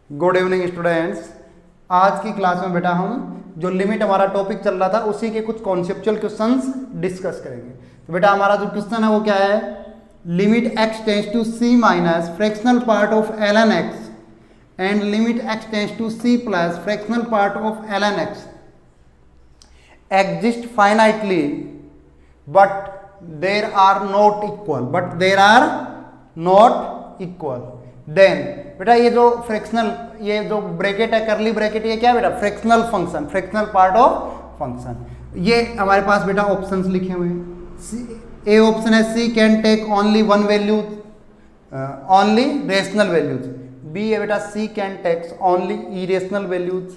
Good evening students. आज की class में बेटा हम जो लिमिट हमारा टॉपिक चल रहा था उसी के कुछ कॉन्सेप्चुअल क्वेश्चंस डिस्कस करेंगे। तो बेटा हमारा जो क्वेश्चन है वो क्या है, limit x tends to c minus fractional part of ln x and limit x tends to c plus fractional part of ln x exist finitely but there are not equal then बेटा ये जो fractional, ये जो bracket है करली bracket, ये क्या है बेटा, fractional function, fractional part of function. ये हमारे पास बेटा ऑप्शंस लिखे हुए हैं। ए ऑप्शन है C can take only one value, only rational values. B है बेटा C can takes only irrational values.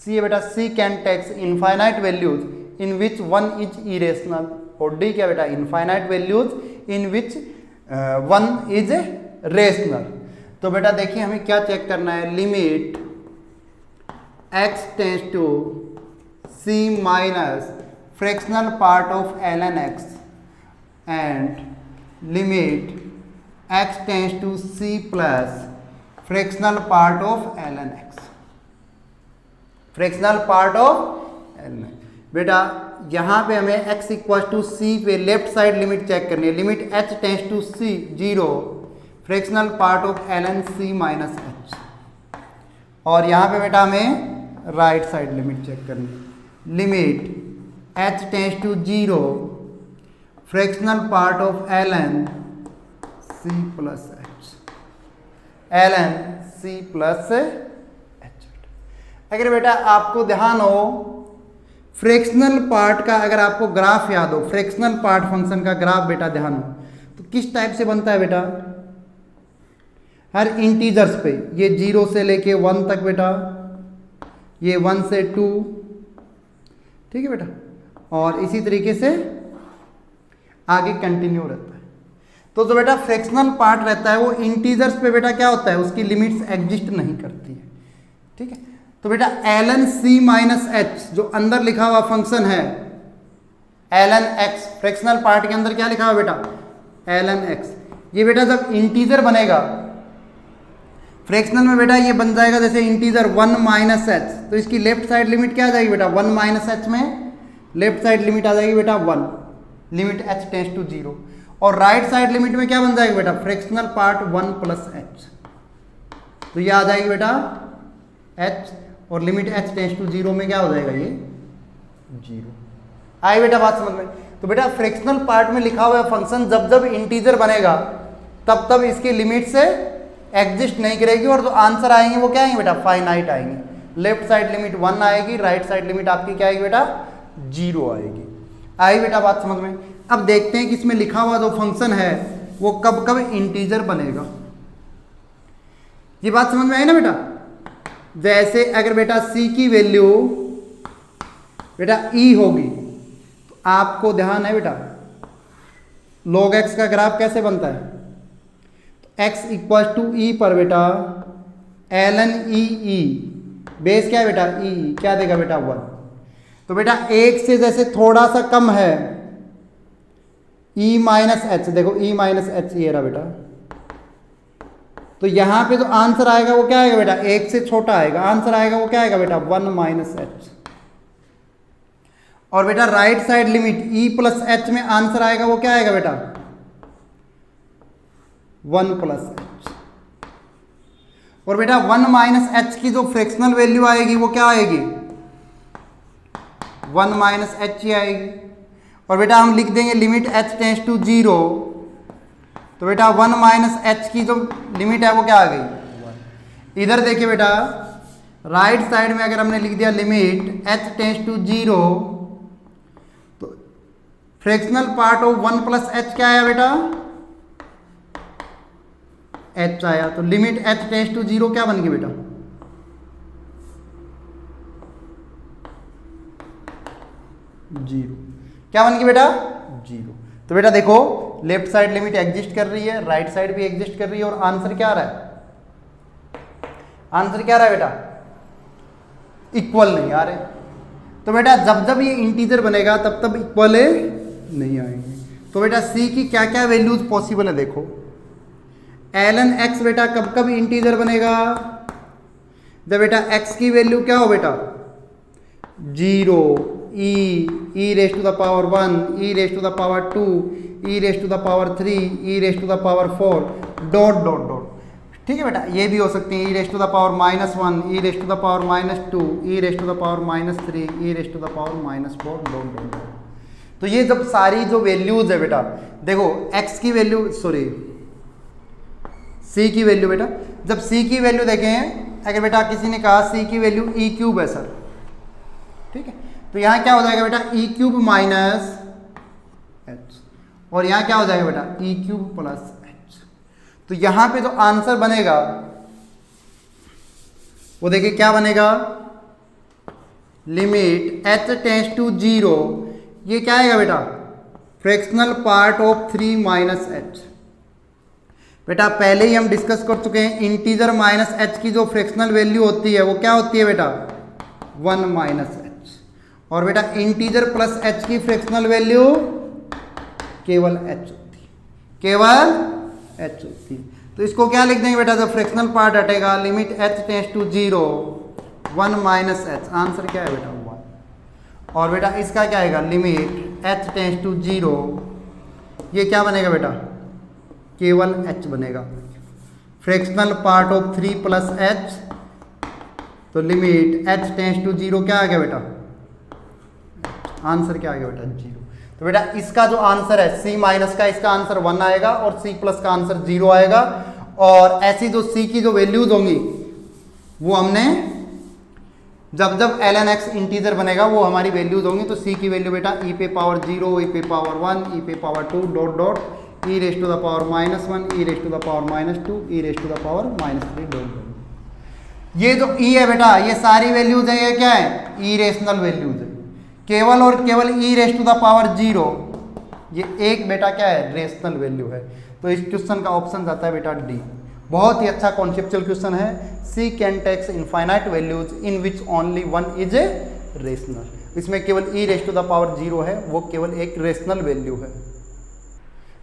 C है बेटा C can takes infinite values in which one is irrational. और डी क्या बेटा, infinite values in which one is rational. तो बेटा देखिए हमें क्या चेक करना है, limit x tends to c minus fractional part of ln x and limit x tends to c plus fractional part of ln x, fractional part of ln x। बेटा यहाँ पे हमें x इक्वल टू c पे left side limit check करनी है, limit h tends to c 0 fractional part of ln c minus h। और यहाँ पे बेटा हमें राइट साइड लिमिट चेक करनी है, limit h tends to 0 fractional part of ln c plus h, ln c plus h। अगर बेटा आपको ध्यान हो फ्रैक्शनल पार्ट का, अगर आपको ग्राफ याद हो, फ्रैक्शनल पार्ट फंक्शन का ग्राफ बेटा ध्यान हो तो किस टाइप से बनता है बेटा, हर इंटीजर्स पे, ये 0 से लेके 1 तक बेटा, ये 1 से 2, ठीक है बेटा, और इसी तरीके से आगे कंटिन्यू रहता है। तो जो बेटा फ्रैक्शनल पार्ट रहता है वो इंटीजर्स पे बेटा क्या होता है, उसकी लिमिट्स एग्जिस्ट नहीं करती है, ठीक है। तो बेटा ln c माइनस h जो अंदर लिखा हुआ फंक्शन है ln x, फ्रैक्शनल पार्ट के अंदर क्या लिखा हुआ बेटा, ln x, ये बेटा जब इंटीजर बनेगा फ्रैक्शनल में बेटा ये बन जाएगा जैसे इंटीजर 1 माइनस h, तो इसकी लेफ्ट साइड लिमिट क्या आ जाएगी बेटा, 1 माइनस h में लेफ्ट साइड लिमिट आ जाएगी बेटा 1, लिमिट h टेंस टू 0। और राइट साइड लिमिट में क्या बन जाएगी बेटा, फ्रैक्शनल पार्ट 1 प्लस h, तो ये आ जाएगी बेटा h, और लिमिट h टेंस टू 0 में क्या हो जाएगा, ये 0। आई बेटा बात समझ में। तो बेटा फ्रैक्शनल पार्ट में लिखा हुआ फंक्शन जब जब इंटीजर बनेगा तब तब इसकी लिमिट से एग्जिस्ट नहीं करेगी, और जो आंसर आएंगे वो क्या आएंगे बेटा, फाइनाइट आएंगे। लेफ्ट साइड लिमिट 1 आएगी, राइट साइड लिमिट आपकी क्या आएगी बेटा, 0 आएगी। आई बेटा बात समझ में। अब देखते हैं कि इसमें लिखा हुआ जो फंक्शन है वो कब कब इंटीजर बनेगा। ये बात समझ में आई ना बेटा। जैसे अगर बेटा c की वैल्यू बेटा e होगी तो आपको ध्यान है बेटा log x का ग्राफ कैसे बनता है, तो x इक्वल टू e पर बेटा ln e, बेस क्या है बेटा e, क्या देगा बेटा 1। तो बेटा 1 से जैसे थोड़ा सा कम है e माइनस h, देखो e माइनस h ये रहा बेटा, तो यहां पे जो आंसर आएगा वो क्या आएगा बेटा, 1 से छोटा आएगा, आंसर आएगा वो क्या आएगा बेटा 1 माइनस h। और बेटा right side limit e plus h में आंसर आएगा वो क्या आएगा बेटा 1 प्लस h। और बेटा 1 माइनस h की जो फ्रैक्शनल वैल्यू आएगी वो क्या आएगी, 1 माइनस h ही आएगी। और बेटा हम लिख देंगे लिमिट h टेंस टू 0, तो बेटा 1 माइनस h की जो लिमिट है वो क्या आ गई। इधर देखिए बेटा राइट साइड में अगर हमने लिख दिया लिमिट h टेंस टू 0, तो fractional part of 1 plus h क्या आया बेटा, h आया, तो लिमिट h टेंस टू 0 क्या बन गई बेटा, 0। क्या बन गई बेटा, 0। तो बेटा देखो लेफ्ट साइड लिमिट एग्जिस्ट कर रही है, राइट साइड भी एग्जिस्ट कर रही है, और आंसर क्या आ रहा है, आंसर क्या आ रहा है बेटा, इक्वल नहीं आ रहे। तो बेटा जब जब ये इंटीजर बनेगा तब तब इक्वल नहीं आएंगे। तो बेटा c की क्या क्या वैल्यूज पॉसिबल है, देखो ln x बेटा कब कब इंटीजर बनेगा, जब बेटा x की वैल्यू क्या हो बेटा 0, e raise to the power 1, e raise to the power 2, e raise to the power 3, e raise to the power 4, dot dot dot. ठीक है बेटा, ये भी हो सकती है e raise to the power -1, e raise to the power -2, e raise to the power -3, e raise to the power -4, dot dot dot. तो ये जब सारी जो वैल्यूज है बेटा, देखो x की वैल्यू, सॉरी c की वैल्यू बेटा, जब c की वैल्यू देखें, अगर बेटा किसी ने कहा c की वैल्यू e क्यूब है सर, ठीक है, तो यहाँ क्या हो जाएगा बेटा e क्यूब माइनस h, और यहाँ क्या हो जाएगा बेटा e क्यूब प्लस h। तो यहाँ पे जो आंसर बनेगा वो देखिए क्या बनेगा, लिमिट h टेंड्स टू 0, ये क्या आएगा बेटा fractional part of 3 minus h। बेटा पहले ही हम डिस्कस कर चुके हैं, इंटीजर माइनस h की जो फ्रैक्शनल वैल्यू होती है वो क्या होती है बेटा 1 माइनस h, और बेटा इंटीजर प्लस h की फ्रैक्शनल वैल्यू केवल h होती है, केवल h होती है। तो इसको क्या लिख देंगे बेटा, जब फ्रैक्शनल पार्ट हटेगा, limit h tends to 0 1 minus h, answer क्या है बेटा 1। और बेटा इसका क्या आएगा, लिमिट h टेंड्स टू 0, ये क्या बनेगा बेटा केवल h बनेगा, fractional part of 3 plus h, तो लिमिट h टेंड्स टू 0 क्या आ गया बेटा, आंसर क्या आ गया बेटा 0। तो बेटा इसका जो आंसर है c माइनस का, इसका आंसर 1 आएगा और c प्लस का आंसर 0 आएगा। और ऐसी जो c की जो वैल्यूज होंगी वो हमने जब जब ln x इंटीजर बनेगा वो हमारी वैल्यूज होंगी। तो c की वैल्यू बेटा e पे पावर 0, e पे पावर 1, e पे power 2, dot dot, e raise to the power -1, e raise to the power -2, e raise to the power -3, dot dot. ये जो e है बेटा, ये सारी वैल्यूज है, ये क्या है इरेशनल वैल्यूज है, केवल और केवल e raise to the power 0, ये एक बेटा क्या है रेशनल वैल्यू है। तो इस क्वेश्चन का ऑप्शन जाता है बेटा डी। बहुत ही अच्छा कॉन्सेप्चुअल क्वेश्चन है। c can takes infinite values in which only one is a rational. इसमें केवल e raise to the power 0 है, वो केवल एक रेशनल वैल्यू है।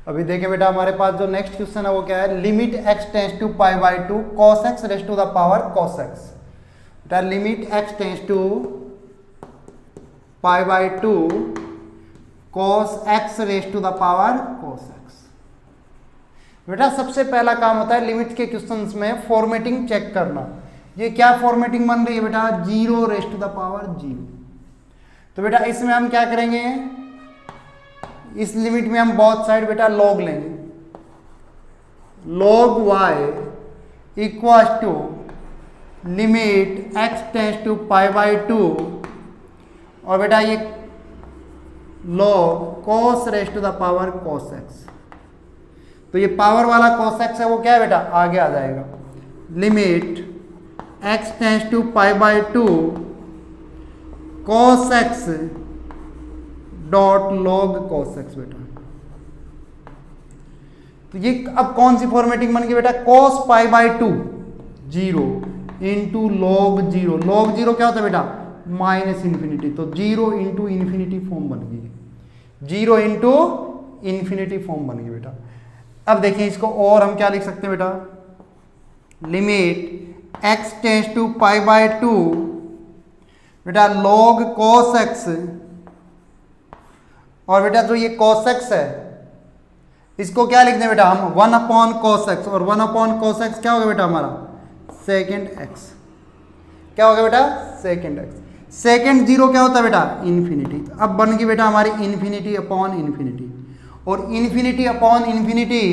अभी देखें बेटा हमारे पास जो नेक्स्ट क्वेश्चन है वो क्या है, limit x tends to π/2 cos x raise to the power cos x। बेटा limit x tends to π/2 cos x raise to the power cos x। बेटा सबसे पहला काम होता है लिमिट के क्वेश्चंस में फॉर्मेटिंग चेक करना। ये क्या फॉर्मेटिंग बन रही है बेटा 0 रेस टू द पावर 0। तो बेटा इसमें हम क्या करेंगे, इस लिमिट में हम बहुत साइड बेटा लॉग लेंगे, log y equal to limit x tends to π/2 और बेटा ये log cos raise to the power cos x। तो ये पावर वाला cos x है वो क्या है बेटा आगे आ जाएगा, limit x tends to π/2 cos x dot log cos x बेटा। तो ये अब कौन सी फॉर्मेटिंग बन गई बेटा, cos π/2 0 इंटू log 0। log 0 क्या होता है बेटा -इन्फिनिटी, तो 0 इंटू इन्फिनिटी फॉर्म बन गई, 0 इंटू इन्फिनिटी फॉर्म बन गई बेटा। अब देखिए इसको और हम क्या लिख सकते हैं बेटा, लिमिट x टेंड्स टू π/2 बेटा log cos x, और बेटा जो ये cos x है इसको क्या लिख दें बेटा हम 1/cos x, और 1/cos x क्या होगा बेटा हमारा सेकेंड x, क्या होगा बेटा सेकेंड x। सेकेंड 0 क्या होता है बेटा इन्फिनिटी। अब बन गई बेटा हमारी इन्फिनिटी अपॉन इन्फिनिटी, और इन्फिनिटी अपॉन इन्फिनिटी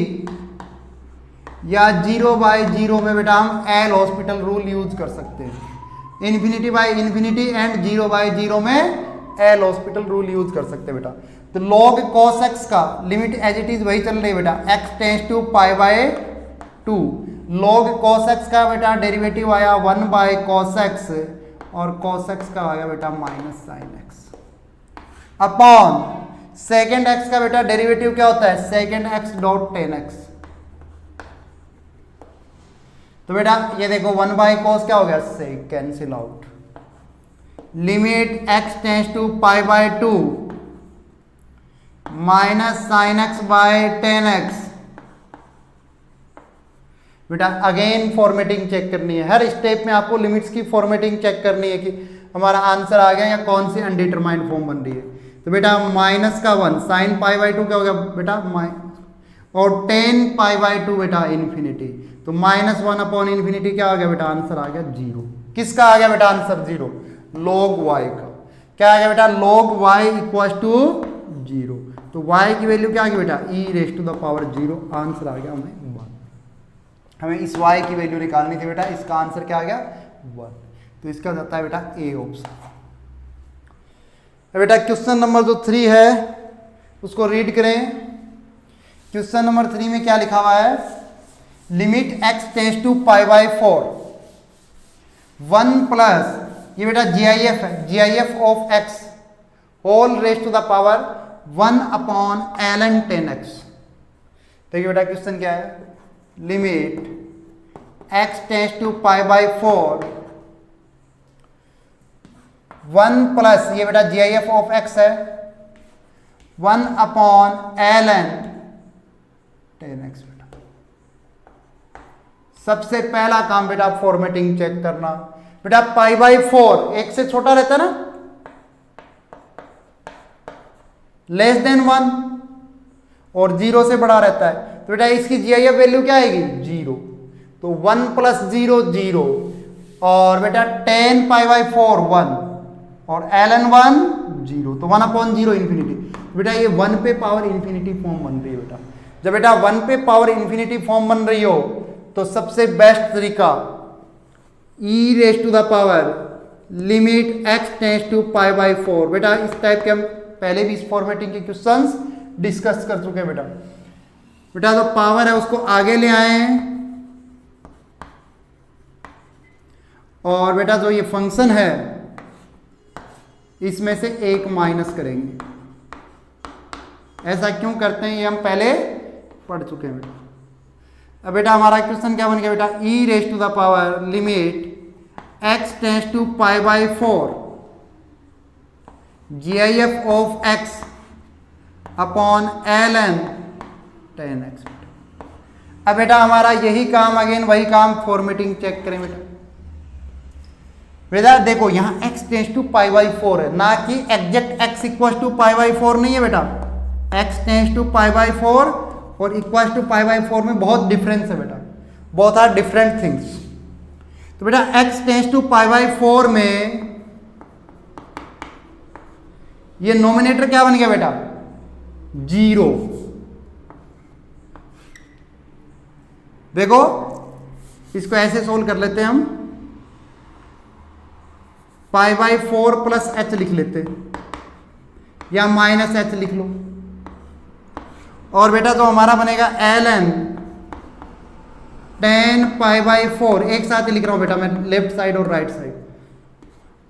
या 0/0 में बेटा हम एल हॉस्पिटल रूल यूज कर सकते हैं। इन्फिनिटी बाय इन्फिनिटी एंड 0/0 में एल हॉस्पिटल रूल यूज कर सकते हैं बेटा। तो log cos x का लिमिट एज इट इज वही चल रही है बेटा, x tends to π/2 log cos x का बेटा डेरिवेटिव आया 1/cos x, और cos x का आ गया बेटा -sin x upon second x का बेटा डेरिवेटिव क्या होता है second x dot tan x। तो बेटा ये देखो 1/cos क्या हो गया से cancel out, limit x tends to π/2 -sin x/tan x बेटा अगेन फॉर्मेटिंग चेक करनी है, हर स्टेप में आपको लिमिट्स की फॉर्मेटिंग चेक करनी है कि हमारा आंसर आ गया या कौन सी अनडिटरमाइंड फॉर्म बन रही है। तो बेटा माइनस का 1 साइन पाई बाई 2 क्या हो गया बेटा और टेन पाई बाई 2 बेटा इन्फिनिटी, तो -1 अपॉन इन्फिनिटी क्या आ गया बेटा, आंसर आ गया 0। किसका आ गया बेटा आंसर 0, log y का। क्या आ गया बेटा log y इक्वल टू 0, तो y की वैल्यू क्या आ गई बेटा e⁻0, आंसर आ गया हमें 1। हमें इस y की वैल्यू निकालनी थी बेटा, इसका आंसर क्या आ गया 1, तो इसका जाता है बेटा ए ऑप्शन। बेटा क्वेश्चन नंबर जो 3 है उसको रीड करें। क्वेश्चन नंबर 3 में क्या लिखा हुआ है, limit x tends to pi by 4 1 plus ये बेटा GIF है, GIF of x whole raise to the power 1 upon ln 10x। देखिए बेटा क्वेश्चन क्या है, limit x tends to pi by 4 1 plus ये बेटा GIF ऑफ x है 1 अपॉन ln 10x। बेटा सबसे पहला काम बेटा फॉर्मेटिंग चेक करना। बेटा पाई बाई 4 1 से छोटा रहता है ना, लेस देन 1 और 0 से बड़ा रहता है, तो बेटा इसकी GIF वैल्यू क्या आएगी 0, तो 1 प्लस 0 0 और बेटा 10 पाई बाई 4 1 और ln 1 0, तो 1 अपॉन 0 इन्फिनिटी। बेटा ये 1 पे पावर इन्फिनिटी फॉर्म बन रही है बेटा। जब बेटा 1 पे पावर इन्फिनिटी फॉर्म बन रही हो तो सबसे बेस्ट तरीका e raise to the power limit x tends to pi by 4। बेटा इस टाइप के हम पहले भी इस फॉर्मेटिंग के क्वेश्चंस डिस्कस कर चुके हैं बेटा। बेटा जो पावर है उसको आगे ले आए हैं और बेटा जो ये फंक्शन है इसमें से एक माइनस करेंगे। ऐसा क्यों करते हैं ये हम पहले पढ़ चुके हैं बेटा। अब बेटा हमारा क्वेश्चन क्या बन गया बेटा, e raise to the power limit x tends to pi by 4 GIF of x upon ln 10x। अब बेटा हमारा यही काम अगेन वही काम फॉर्मेटिंग चेक करें बेटा। बेटा देखो यहाँ x tends to pi by 4 है, ना कि exact x equal to pi by 4 नहीं है बेटा। x tends to pi by 4 और इक्वल टू पाई बाई 4 में बहुत डिफरेंस है बेटा, बोथ आर डिफरेंट थिंग्स। तो बेटा x tends to pi by 4 में ये नोमिनेटर क्या बन गया बेटा 0। देखो इसको ऐसे सोल्व कर लेते हैं हम, पाई बाई 4 प्लस h लिख लेते या माइनस h लिख लो, और बेटा जो हमारा बनेगा ln 10 पाई बाई 4 एक साथ ही लिख रहा हूं बेटा मैं, लेफ्ट साइड और राइट साइड,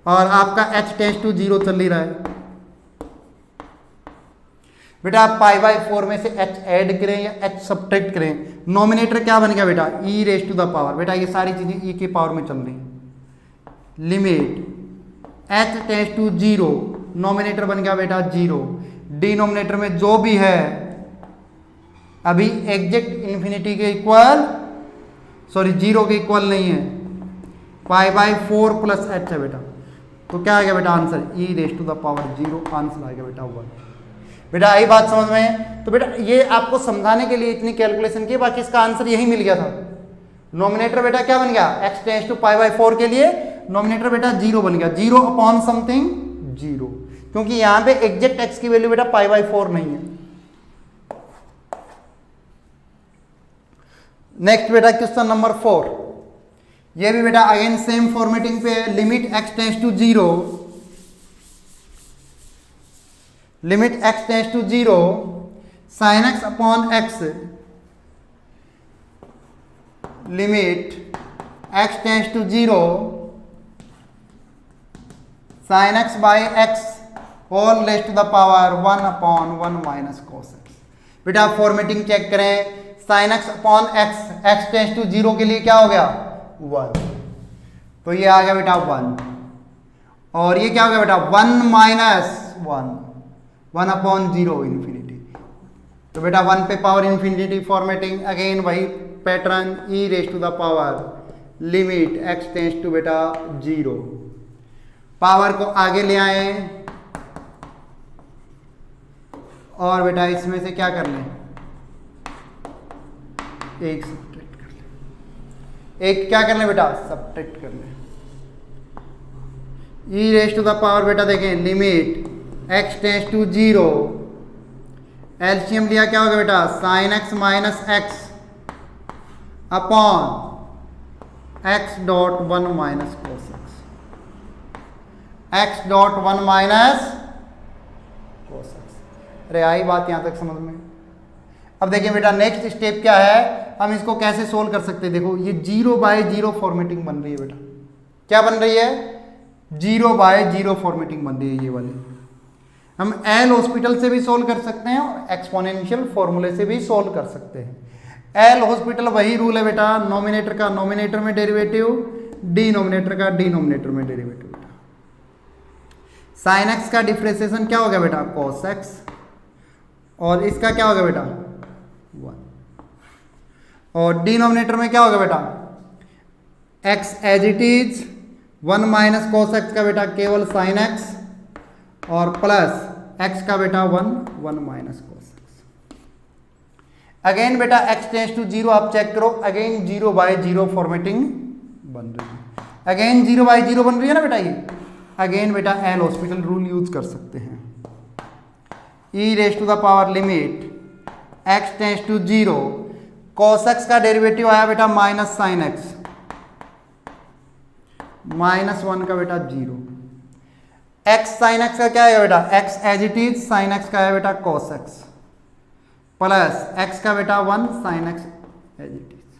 और आपका h टेंस टू 0 चल ही रहा है। बेटा आप पाई बाई 4 में से h ऐड करें या h सब्ट्रैक्ट करें, नोमिनेटर क्या बन गया बेटा e raise to the power. बेटा ये सारी चीजें e की पावर में चल रही हैं। Limit h tends to 0, nominator बन गया बेटा 0, डिनोमिनेटर में जो भी है अभी एग्जैक्ट इन्फिनिटी के इक्वल, सॉरी 0 के इक्वल नहीं है, पाई बाई 4 प्लस h है बेटा। तो क्या आ गया बेटा answer e raise to the power 0, answer आ गया बेटा 1। बेटा आई बात समझ में। तो बेटा ये आपको समझाने के लिए इतनी कैलकुलेशन की, बाकी इसका आंसर यही मिल गया था। नोमिनेटर बेटा क्या बन गया x tends to pi by 4 के लिए नोमिनेटर बेटा 0 बन गया, 0 अपॉन समथिंग 0, क्योंकि यहां पे एग्जैक्ट x की वैल्यू बेटा पाई बाई 4 नहीं है। नेक्स्ट बेटा क्वेश्चन नंबर 4, ये भी बेटा अगेन सेम फॉर्मेटिंग पे है। Limit x tends to 0, limit x tends to 0 sine x upon x, limit x tends to 0 sine x by x whole raise to the power 1 upon 1 minus cos x। बेटा formatting check करें, sine x upon x tends to 0 के लिए क्या हो गया 1, तो ये आ गया बेटा 1, और ये क्या हो गया बेटा 1 माइनस 1 अपॉन 0 इन्फिनिटी। तो बेटा 1 पे पावर इन्फिनिटी फॉर्मेटिंग अगेन वही pattern e raise to the power limit x tends to बेटा 0। पावर को आगे ले आए और बेटा इसमें से क्या कर लें, एक सब्ट्रैक्ट कर लें, एक क्या कर लें बेटा, सब्ट्रैक्ट कर लें। E raise to the power बेटा देखें limit x tends to 0, LCM लिया क्या होगा बेटा, sine x minus x upon x dot 1 minus cos x, x dot 1 minus cos x. अरे आई बात यहां तक समझ में। अब देखिए बेटा नेक्स्ट स्टेप क्या है, हम इसको कैसे सोल्व कर सकते हैं। देखो ये 0/0 फॉर्मेटिंग बन रही है बेटा, क्या बन रही है, 0/0 फॉर्मेटिंग बन रही है ये वाली। हम एल हॉस्पिटल से भी सोल्व कर सकते हैं और एक्सपोनेंशियल फॉर्मूले से भी सोल्व कर सकते हैं। एल हॉस्पिटल वही रूल है बेटा, नॉमिनेटर का नॉमिनेटर में डेरिवेटिव, डिनोमिनेटर का डिनोमिनेटर में डेरिवेटिव। बेटा साइन एक्स का डिफरेंशिएशन क्या होगा बेटा, कॉस एक्स, और इसका क्या होगा बेटा 1, और डिनोमिनेटर में क्या होगा बेटा, x as it is 1 minus cos x का बेटा केवल साइन एक्स, और प्लस एक्स का बेटा 1 माइनस कॉस एक्स। अगेन बेटा x टेंस टू 0 आप चेक करो, अगेन 0/0 फॉर्मेटिंग बन रही है, अगेन 0/0 बन रही है ना बेटा ये। अगेन बेटा एल हॉस्पिटल रूल यूज कर सकते हैं, e raise to the power limit x tends to 0, cos x का डेरिवेटिव आया बेटा माइनस साइन एक्स, -1 का बेटा 0, x साइन एक्स का क्या है बेटा, x as it is sine x का है बेटा कॉस एक्स, प्लस x का बेटा 1 sine x as it is,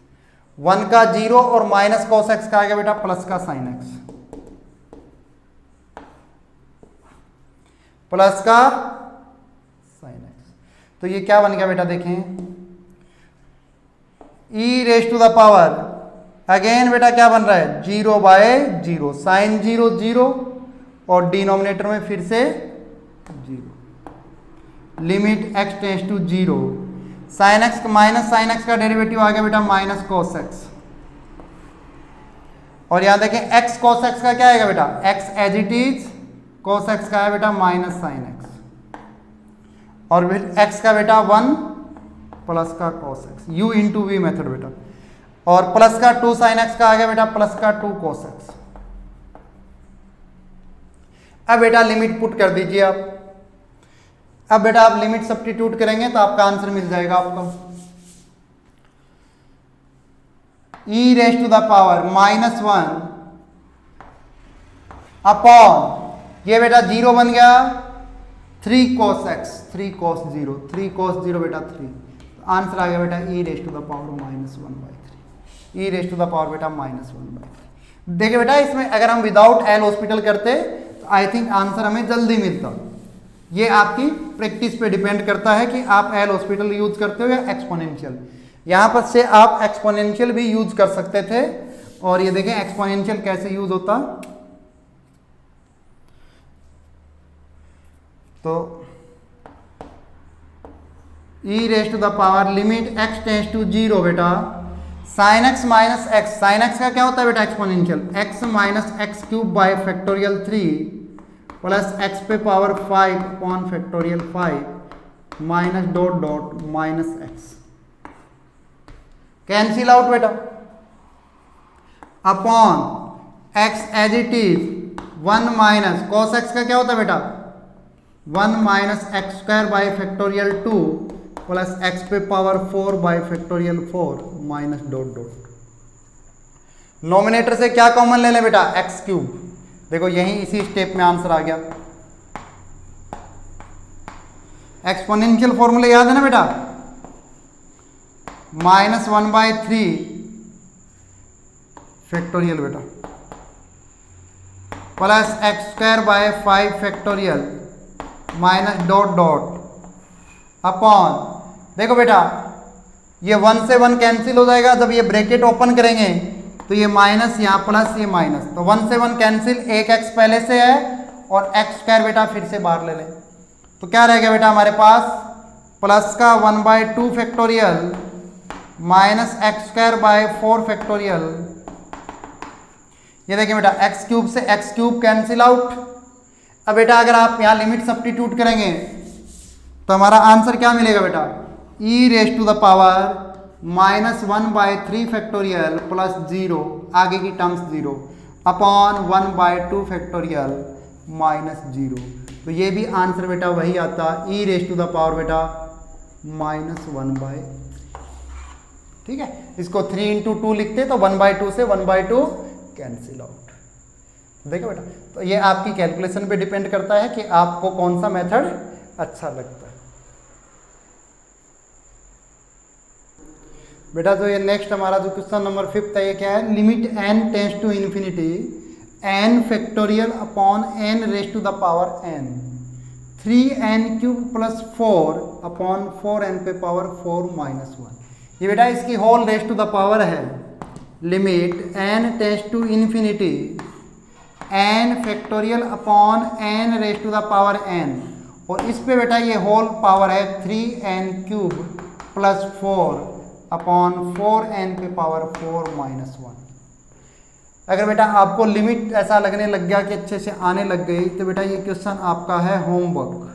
1 का 0 और माइनस कॉस एक्स का आएगा बेटा प्लस का साइन एक्स, प्लस का साइन एक्स। तो ये क्या बन गया बेटा देखें, e raise to the power again बेटा क्या बन रहा है 0/0, साइन 0 0 और डिनोमिनेटर में फिर से 0, limit x tends to 0, sine x minus sine x का डेरिवेटिव आ गया बेटा माइनस कॉस एक्स, और यहां देखें x कॉस एक्स का क्या आएगा बेटा, x as it is cos x का है बेटा माइनस साइन एक्स, और फिर x का बेटा 1 प्लस का cos x, u into v method बेटा, और प्लस का 2 साइन एक्स का आ गया बेटा प्लस का 2 कॉस एक्स। अब बेटा लिमिट पुट कर दीजिए आप, अब बेटा आप लिमिट सब्स्टिट्यूट करेंगे तो आपका आंसर मिल जाएगा आपका, e raise to the power -1 upon ये बेटा 0 बन गया 3 cos x, 3 cos 0, 3 cos 0 बेटा 3, तो आंसर आ गया बेटा e raise to the power -1/3, e raise to the power बेटा -1/3। देखिए बेटा इसमें अगर हम विदाउट एल हॉस्पिटल करते तो आई थिंक आंसर हमें जल्दी मिलता। ये आपकी प्रैक्टिस पे डिपेंड करता है कि आप एल हॉस्पिटल यूज करते हो या एक्सपोनेंशियल। यहाँ पर से आप एक्सपोनेंशियल भी यूज कर सकते थे, और ये देखें एक्सपोनेंशियल कैसे यूज होता। तो e raise to the power limit x tends to 0 बेटा sine x minus x, sine x का क्या होता है बेटा exponential, x minus x cube by factorial 3 plus x पे power 5 upon factorial 5 minus dot dot minus x, cancel out बेटा, upon x as it is 1 minus cos x का क्या होता है बेटा 1 minus x square by factorial 2 plus x पे power 4 bye factorial 4 minus dot dot, nominator से क्या common ले लें बेटा एक्स क्यूब, देखो यही इसी स्टेप में आंसर आ गया। एक्सपोनेंशियल फॉर्मूला याद है ना बेटा, -1/3 फैक्टोरियल बेटा plus x square bye 5 factorial minus dot dot upon, देखो बेटा ये 1 से 1 कैंसिल हो जाएगा, जब ये ब्रैकेट ओपन करेंगे तो ये माइनस यहाँ प्लस ये माइनस, तो 1 से 1 कैंसिल, एक एक्स पहले से है और एक्स स्क्वायर बेटा फिर से बाहर ले लें, तो क्या रह गया बेटा हमारे पास प्लस का 1/2 factorial minus x square bye 4 factorial. ये देखिए बेटा एक्स क्यूब से एक्स क्यूब कैंसिल आउट। अब बेटा अगर आप यहाँ लिमिट सब्स्टिट्यूट करेंगे तो हमारा आंसर क्या मिलेगा बेटा, e raise to the power -1/3 factorial plus 0, आगे की टर्म्स 0 अपॉन 1/2 फैक्टोरियल -0। तो ये भी आंसर बेटा वही आता, ई रेज टू द पावर बेटा -1/। ठीक है, इसको 3 × 2 लिखते तो 1/2 से 1/2 कैंसिल आउट। देखो बेटा, तो ये आपकी कैलकुलेशन पे डिपेंड करता है कि आपको कौन सा मेथड अच्छा लगता है। बेटा तो ये नेक्स्ट हमारा जो क्वेश्चन नंबर 5 है, ये क्या है, limit n tends to infinity n factorial upon n raise to the power n 3n³ plus 4 upon 4n पे पावर 4 - 1। ये बेटा इसकी whole raise to the power है, limit n tends to infinity n factorial upon n raise to the power n, और इस पे बेटा ये होल पावर है 3n³ प्लस 4 अपॉन 4n पे पावर 4 - 1। अगर बेटा आपको लिमिट ऐसा लगने लग गया कि अच्छे से आने लग गई तो बेटा ये क्वेश्चन आपका है होमवर्क।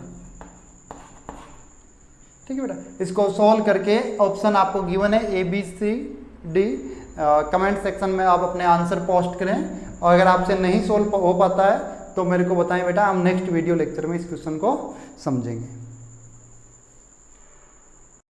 ठीक है बेटा, इसको सॉल्व करके ऑप्शन आपको गिवन है ABCD, कमेंट सेक्शन में आप अपने आंसर पोस्ट करें, और अगर आपसे नहीं सॉल्व हो पाता है तो मेरे को बताएं बेटा, हम नेक्स्ट वीडियो लेक्चर में इस क्वेश्चन को समझेंगे।